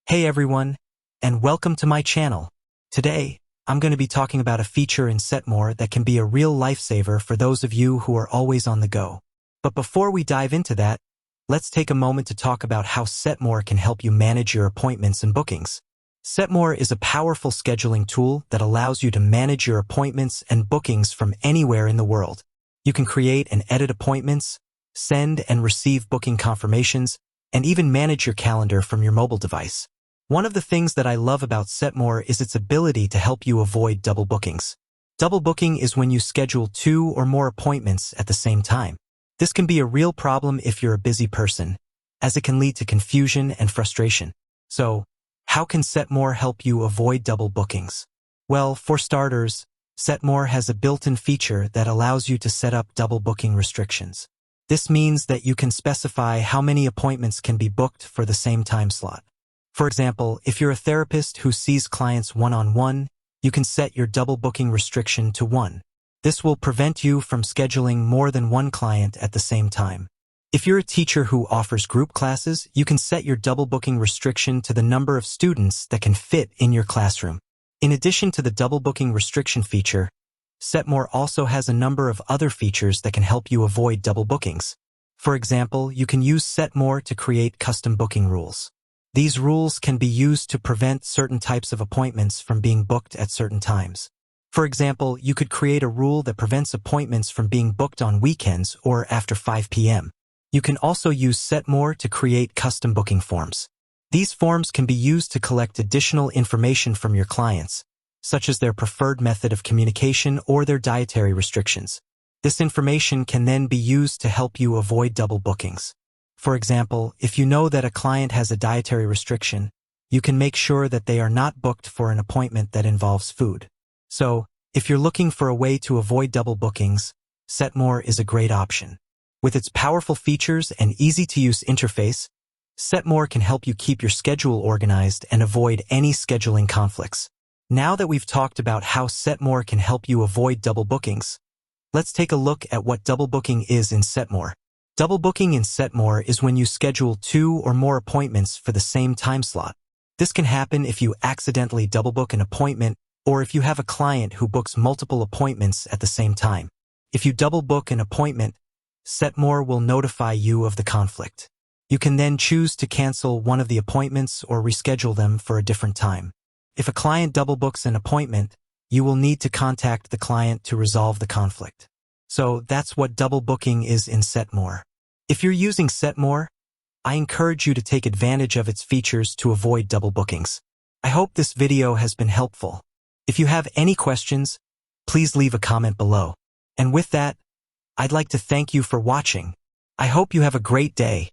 Hey everyone, and welcome to my channel. Today, I'm going to be talking about a feature in Setmore that can be a real lifesaver for those of you who are always on the go. But before we dive into that, let's take a moment to talk about how Setmore can help you manage your appointments and bookings. Setmore is a powerful scheduling tool that allows you to manage your appointments and bookings from anywhere in the world. You can create and edit appointments, send and receive booking confirmations, and even manage your calendar from your mobile device. One of the things that I love about Setmore is its ability to help you avoid double bookings. Double booking is when you schedule 2 or more appointments at the same time. This can be a real problem if you're a busy person, as it can lead to confusion and frustration. So, how can Setmore help you avoid double bookings? Well, for starters, Setmore has a built-in feature that allows you to set up double booking restrictions. This means that you can specify how many appointments can be booked for the same time slot. For example, if you're a therapist who sees clients one-on-one, you can set your double booking restriction to 1. This will prevent you from scheduling more than one client at the same time. If you're a teacher who offers group classes, you can set your double booking restriction to the number of students that can fit in your classroom. In addition to the double booking restriction feature, Setmore also has a number of other features that can help you avoid double bookings. For example, you can use Setmore to create custom booking rules. These rules can be used to prevent certain types of appointments from being booked at certain times. For example, you could create a rule that prevents appointments from being booked on weekends or after 5 p.m. You can also use Setmore to create custom booking forms. These forms can be used to collect additional information from your clients, such as their preferred method of communication or their dietary restrictions. This information can then be used to help you avoid double bookings. For example, if you know that a client has a dietary restriction, you can make sure that they are not booked for an appointment that involves food. So, if you're looking for a way to avoid double bookings, Setmore is a great option. With its powerful features and easy-to-use interface, Setmore can help you keep your schedule organized and avoid any scheduling conflicts. Now that we've talked about how Setmore can help you avoid double bookings, let's take a look at what double booking is in Setmore. Double booking in Setmore is when you schedule 2 or more appointments for the same time slot. This can happen if you accidentally double book an appointment or if you have a client who books multiple appointments at the same time. If you double book an appointment, Setmore will notify you of the conflict. You can then choose to cancel one of the appointments or reschedule them for a different time. If a client double books an appointment, you will need to contact the client to resolve the conflict. So that's what double booking is in Setmore. If you're using Setmore, I encourage you to take advantage of its features to avoid double bookings. I hope this video has been helpful. If you have any questions, please leave a comment below. And with that, I'd like to thank you for watching. I hope you have a great day.